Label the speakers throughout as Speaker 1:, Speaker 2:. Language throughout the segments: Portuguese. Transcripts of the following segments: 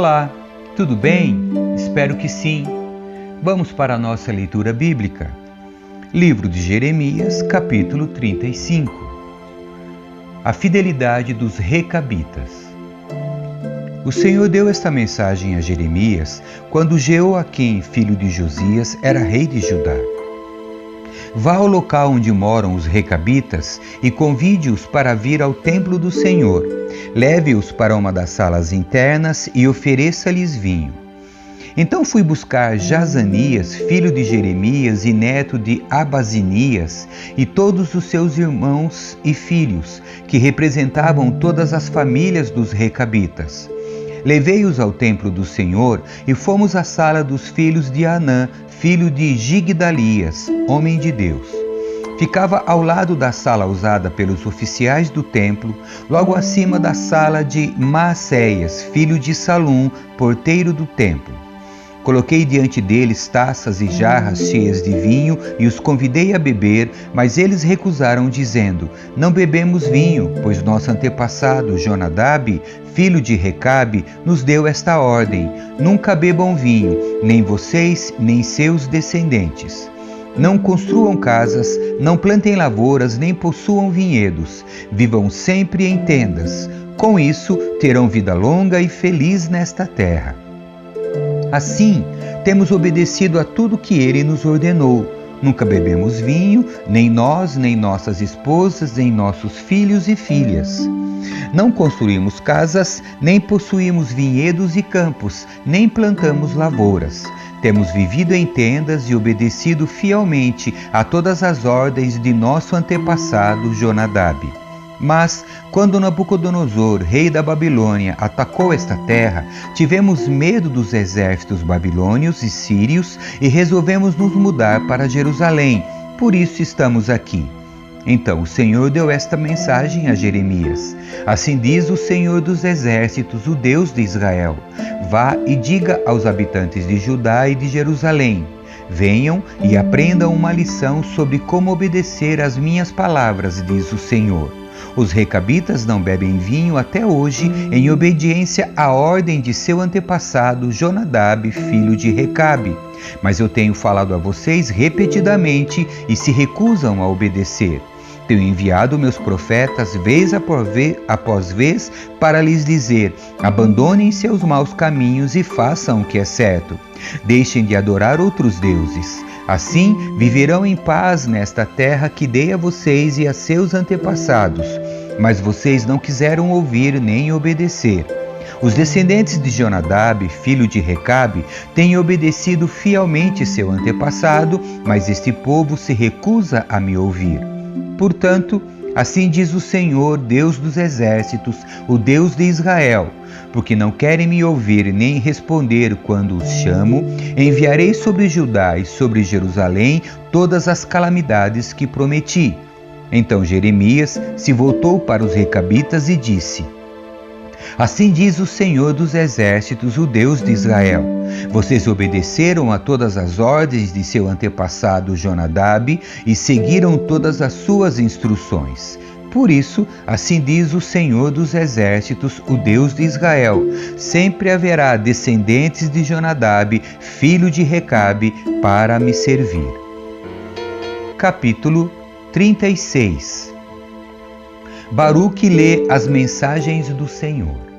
Speaker 1: Olá, tudo bem? Espero que sim. Vamos para a nossa leitura bíblica. Livro de Jeremias, capítulo 35. A fidelidade dos recabitas. O Senhor deu esta mensagem a Jeremias quando Jeoaquim, filho de Josias, era rei de Judá. Vá ao local onde moram os recabitas e convide-os para vir ao templo do Senhor. Leve-os para uma das salas internas e ofereça-lhes vinho. Então fui buscar Jazanias, filho de Jeremias e neto de Abazinias, e todos os seus irmãos e filhos, que representavam todas as famílias dos recabitas. Levei-os ao templo do Senhor e fomos à sala dos filhos de Anã, filho de Gigdalias, homem de Deus. Ficava ao lado da sala usada pelos oficiais do templo, logo acima da sala de Maacéias, filho de Salum, porteiro do templo. Coloquei diante deles taças e jarras cheias de vinho e os convidei a beber, mas eles recusaram, dizendo: Não bebemos vinho, pois nosso antepassado Jonadab, filho de Recabe, nos deu esta ordem: nunca bebam vinho, nem vocês, nem seus descendentes. Não construam casas, não plantem lavouras, nem possuam vinhedos. Vivam sempre em tendas. Com isso, terão vida longa e feliz nesta terra. Assim, temos obedecido a tudo que ele nos ordenou. Nunca bebemos vinho, nem nós, nem nossas esposas, nem nossos filhos e filhas. Não construímos casas, nem possuímos vinhedos e campos, nem plantamos lavouras. Temos vivido em tendas e obedecido fielmente a todas as ordens de nosso antepassado Jonadab. Mas, quando Nabucodonosor, rei da Babilônia, atacou esta terra, tivemos medo dos exércitos babilônios e sírios e resolvemos nos mudar para Jerusalém. Por isso estamos aqui. Então o Senhor deu esta mensagem a Jeremias. Assim diz o Senhor dos exércitos, o Deus de Israel: Vá e diga aos habitantes de Judá e de Jerusalém: Venham e aprendam uma lição sobre como obedecer às minhas palavras, diz o Senhor. Os recabitas não bebem vinho até hoje, em obediência à ordem de seu antepassado Jonadab, filho de Recabe. Mas eu tenho falado a vocês repetidamente e se recusam a obedecer. Tenho enviado meus profetas vez após vez para lhes dizer: abandonem seus maus caminhos e façam o que é certo. Deixem de adorar outros deuses. Assim viverão em paz nesta terra que dei a vocês e a seus antepassados. Mas vocês não quiseram ouvir nem obedecer. Os descendentes de Jonadab, filho de Recabe, têm obedecido fielmente seu antepassado, mas este povo se recusa a me ouvir. Portanto, assim diz o Senhor, Deus dos exércitos, o Deus de Israel: porque não querem me ouvir nem responder quando os chamo, enviarei sobre Judá e sobre Jerusalém todas as calamidades que prometi. Então Jeremias se voltou para os recabitas e disse: Assim diz o Senhor dos exércitos, o Deus de Israel: vocês obedeceram a todas as ordens de seu antepassado Jonadab e seguiram todas as suas instruções. Por isso, assim diz o Senhor dos exércitos, o Deus de Israel: sempre haverá descendentes de Jonadab, filho de Recabe, para me servir. Capítulo 36. Baruque lê as mensagens do Senhor.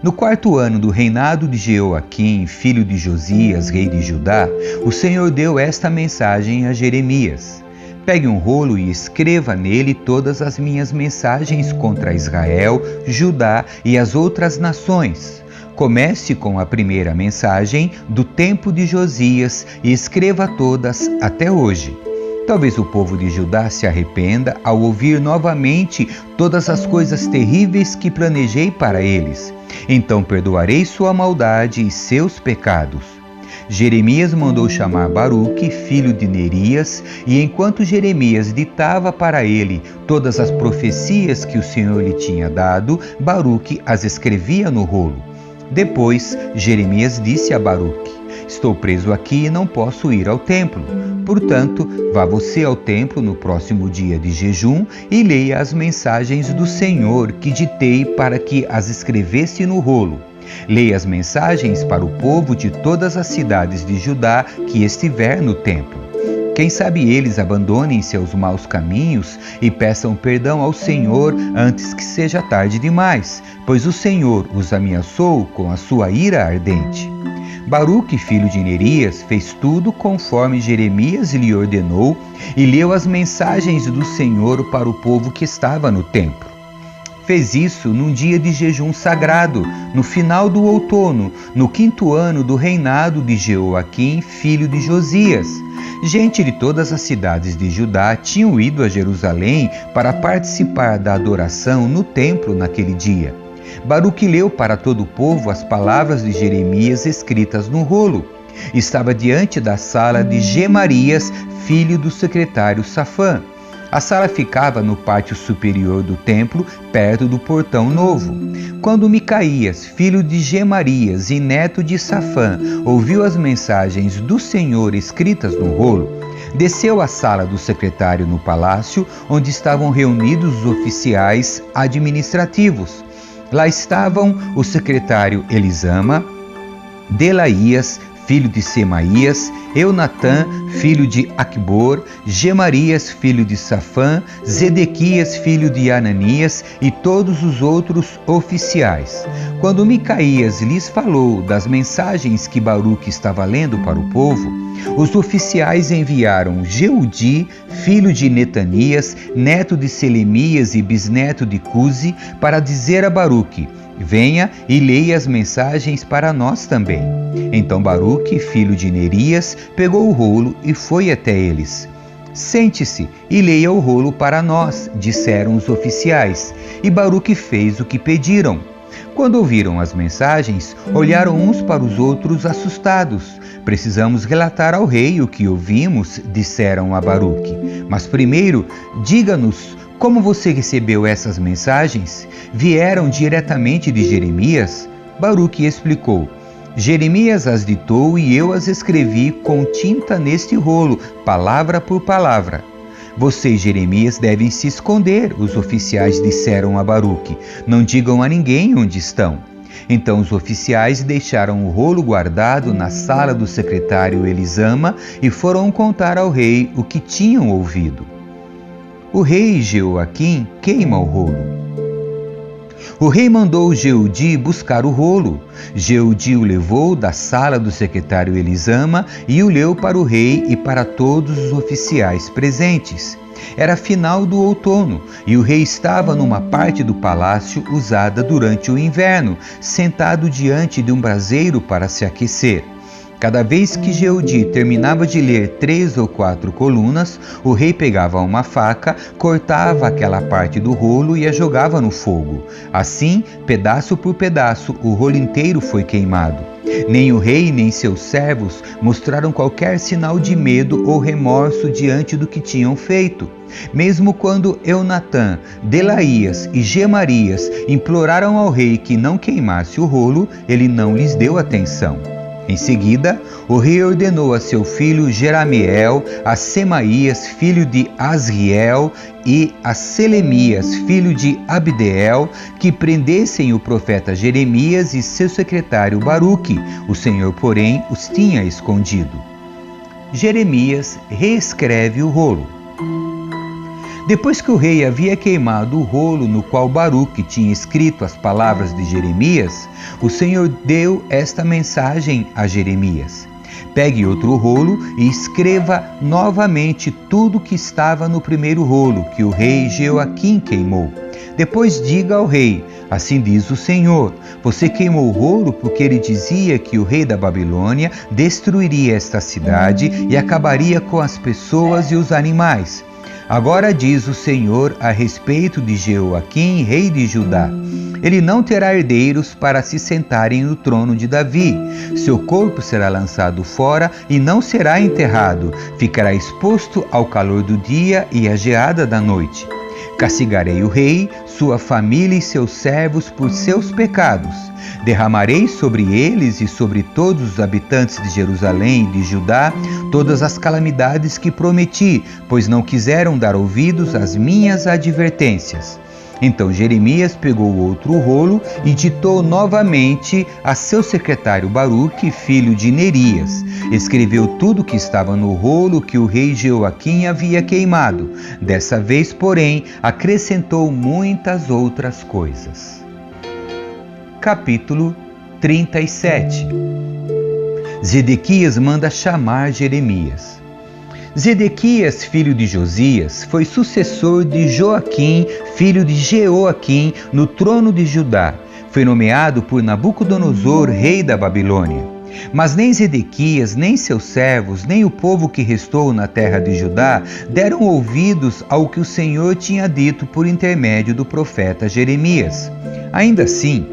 Speaker 1: No 4º ano do reinado de Jeoaquim, filho de Josias, rei de Judá, o Senhor deu esta mensagem a Jeremias: Pegue um rolo e escreva nele todas as minhas mensagens contra Israel, Judá e as outras nações. Comece com a primeira mensagem do tempo de Josias e escreva todas até hoje. Talvez o povo de Judá se arrependa ao ouvir novamente todas as coisas terríveis que planejei para eles. Então perdoarei sua maldade e seus pecados. Jeremias mandou chamar Baruque, filho de Nerias, e enquanto Jeremias ditava para ele todas as profecias que o Senhor lhe tinha dado, Baruque as escrevia no rolo. Depois, Jeremias disse a Baruque: Estou preso aqui e não posso ir ao templo. Portanto, vá você ao templo no próximo dia de jejum e leia as mensagens do Senhor que ditei para que as escrevesse no rolo. Leia as mensagens para o povo de todas as cidades de Judá que estiver no templo. Quem sabe eles abandonem seus maus caminhos e peçam perdão ao Senhor antes que seja tarde demais, pois o Senhor os ameaçou com a sua ira ardente. Baruque, filho de Nerias, fez tudo conforme Jeremias lhe ordenou e leu as mensagens do Senhor para o povo que estava no templo. Fez isso num dia de jejum sagrado, no final do outono, no 5º ano do reinado de Jeoaquim, filho de Josias. Gente de todas as cidades de Judá tinham ido a Jerusalém para participar da adoração no templo naquele dia. Baruque leu para todo o povo as palavras de Jeremias escritas no rolo. Estava diante da sala de Gemarias, filho do secretário Safã. A sala ficava no pátio superior do templo, perto do portão novo. Quando Micaías, filho de Gemarias e neto de Safã, ouviu as mensagens do Senhor escritas no rolo, desceu à sala do secretário no palácio, onde estavam reunidos os oficiais administrativos. Lá estavam o secretário Elisama, Delaías, filho de Semaías, Eunatã, filho de Aquibor, Gemarias, filho de Safã, Zedequias, filho de Ananias e todos os outros oficiais. Quando Micaías lhes falou das mensagens que Baruque estava lendo para o povo, os oficiais enviaram Jeudi, filho de Netanias, neto de Selemias e bisneto de Cusi, para dizer a Baruque: venha e leia as mensagens para nós também. Então Baruque, filho de Nerias, pegou o rolo e foi até eles. Sente-se e leia o rolo para nós, disseram os oficiais, e Baruque fez o que pediram. Quando ouviram as mensagens, olharam uns para os outros assustados. Precisamos relatar ao rei o que ouvimos, disseram a Baruque. Mas primeiro, diga-nos como você recebeu essas mensagens? Vieram diretamente de Jeremias? Baruque explicou: Jeremias as ditou e eu as escrevi com tinta neste rolo, palavra por palavra. Você e Jeremias devem se esconder, os oficiais disseram a Baruque. Não digam a ninguém onde estão. Então os oficiais deixaram o rolo guardado na sala do secretário Elisama e foram contar ao rei o que tinham ouvido. O rei Jeoaquim queima o rolo. O rei mandou Jeudi buscar o rolo. Jeudi o levou da sala do secretário Elisama e o leu para o rei e para todos os oficiais presentes. Era final do outono e o rei estava numa parte do palácio usada durante o inverno, sentado diante de um braseiro para se aquecer. Cada vez que Jeudi terminava de ler 3 ou 4 colunas, o rei pegava uma faca, cortava aquela parte do rolo e a jogava no fogo. Assim, pedaço por pedaço, o rolo inteiro foi queimado. Nem o rei nem seus servos mostraram qualquer sinal de medo ou remorso diante do que tinham feito. Mesmo quando Eunatã, Delaías e Gemarias imploraram ao rei que não queimasse o rolo, ele não lhes deu atenção. Em seguida, o rei ordenou a seu filho Jeramiel, a Semaías, filho de Asriel, e a Selemias, filho de Abdeel, que prendessem o profeta Jeremias e seu secretário Baruque. O Senhor, porém, os tinha escondido. Jeremias reescreve o rolo. Depois que o rei havia queimado o rolo no qual Baruque tinha escrito as palavras de Jeremias, o Senhor deu esta mensagem a Jeremias: pegue outro rolo e escreva novamente tudo que estava no primeiro rolo que o rei Jeoaquim queimou. Depois diga ao rei: assim diz o Senhor, você queimou o rolo porque ele dizia que o rei da Babilônia destruiria esta cidade e acabaria com as pessoas e os animais. Agora diz o Senhor a respeito de Jeoaquim, rei de Judá: ele não terá herdeiros para se sentarem no trono de Davi. Seu corpo será lançado fora e não será enterrado. Ficará exposto ao calor do dia e à geada da noite. Castigarei o rei, sua família e seus servos por seus pecados. Derramarei sobre eles e sobre todos os habitantes de Jerusalém e de Judá todas as calamidades que prometi, pois não quiseram dar ouvidos às minhas advertências. Então Jeremias pegou outro rolo e ditou novamente a seu secretário Baruque, filho de Nerias. Escreveu tudo o que estava no rolo que o rei Jeoaquim havia queimado. Dessa vez, porém, acrescentou muitas outras coisas. Capítulo 37. Zedequias manda chamar Jeremias. Zedequias, filho de Josias, foi sucessor de Joaquim, filho de Jeoaquim, no trono de Judá. Foi nomeado por Nabucodonosor, rei da Babilônia. Mas nem Zedequias, nem seus servos, nem o povo que restou na terra de Judá deram ouvidos ao que o Senhor tinha dito por intermédio do profeta Jeremias. Ainda assim,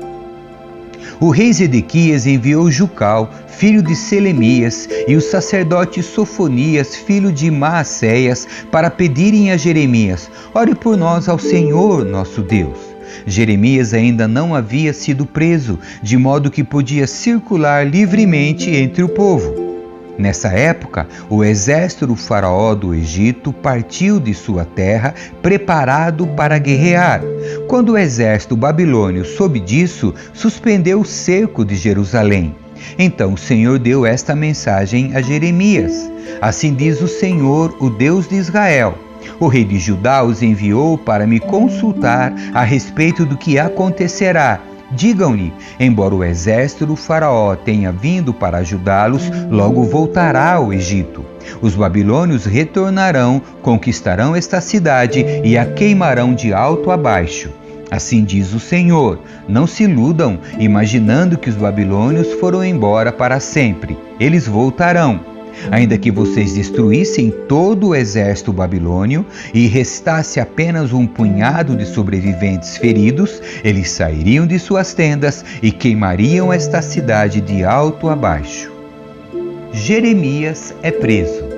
Speaker 1: o rei Zedequias enviou Jucal, filho de Selemias, e o sacerdote Sofonias, filho de Maacéias, para pedirem a Jeremias: ore por nós ao Senhor, nosso Deus. Jeremias ainda não havia sido preso, de modo que podia circular livremente entre o povo. Nessa época, o exército do faraó do Egito partiu de sua terra, preparado para guerrear. Quando o exército babilônio soube disso, suspendeu o cerco de Jerusalém. Então o Senhor deu esta mensagem a Jeremias: assim diz o Senhor, o Deus de Israel: o rei de Judá os enviou para me consultar a respeito do que acontecerá. Digam-lhe, embora o exército do faraó tenha vindo para ajudá-los, logo voltará ao Egito. Os babilônios retornarão, conquistarão esta cidade e a queimarão de alto a baixo. Assim diz o Senhor: não se iludam, imaginando que os babilônios foram embora para sempre. Eles voltarão. Ainda que vocês destruíssem todo o exército babilônio e restasse apenas um punhado de sobreviventes feridos, eles sairiam de suas tendas e queimariam esta cidade de alto a baixo. Jeremias é preso.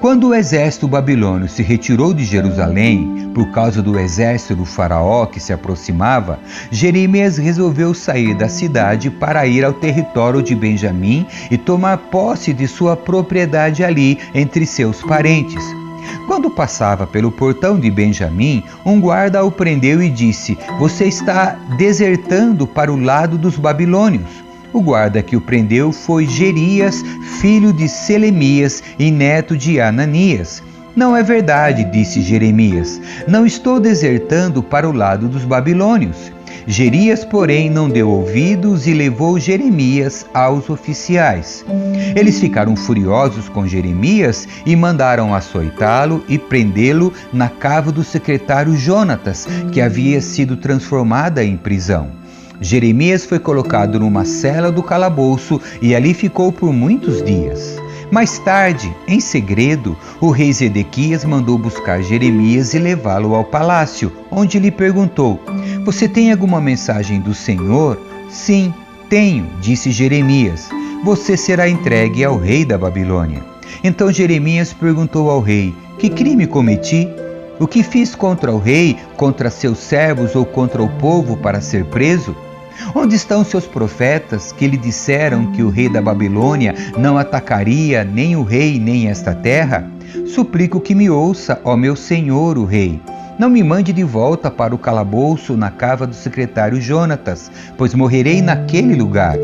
Speaker 1: Quando o exército babilônio se retirou de Jerusalém por causa do exército do faraó que se aproximava, Jeremias resolveu sair da cidade para ir ao território de Benjamim e tomar posse de sua propriedade ali entre seus parentes. Quando passava pelo portão de Benjamim, um guarda o prendeu e disse: você está desertando para o lado dos babilônios. O guarda que o prendeu foi Jerias, filho de Selemias e neto de Ananias. Não é verdade, disse Jeremias. Não estou desertando para o lado dos babilônios. Jerias, porém, não deu ouvidos e levou Jeremias aos oficiais. Eles ficaram furiosos com Jeremias e mandaram açoitá-lo e prendê-lo na cava do secretário Jonatas, que havia sido transformada em prisão. Jeremias foi colocado numa cela do calabouço e ali ficou por muitos dias. Mais tarde, em segredo, o rei Zedequias mandou buscar Jeremias e levá-lo ao palácio, onde lhe perguntou: você tem alguma mensagem do Senhor? Sim, tenho, disse Jeremias. Você será entregue ao rei da Babilônia. Então Jeremias perguntou ao rei: que crime cometi? O que fiz contra o rei, contra seus servos ou contra o povo para ser preso? Onde estão seus profetas que lhe disseram que o rei da Babilônia não atacaria nem o rei nem esta terra? Suplico que me ouça, ó meu senhor o rei. Não me mande de volta para o calabouço na cava do secretário Jonatas, pois morrerei naquele lugar.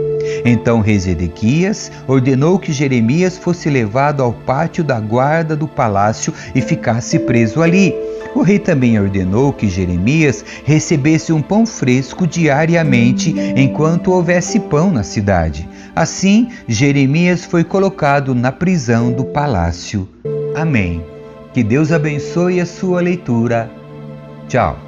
Speaker 1: Então o rei Zedequias ordenou que Jeremias fosse levado ao pátio da guarda do palácio e ficasse preso ali. O rei também ordenou que Jeremias recebesse um pão fresco diariamente enquanto houvesse pão na cidade. Assim, Jeremias foi colocado na prisão do palácio. Amém. Que Deus abençoe a sua leitura. Tchau.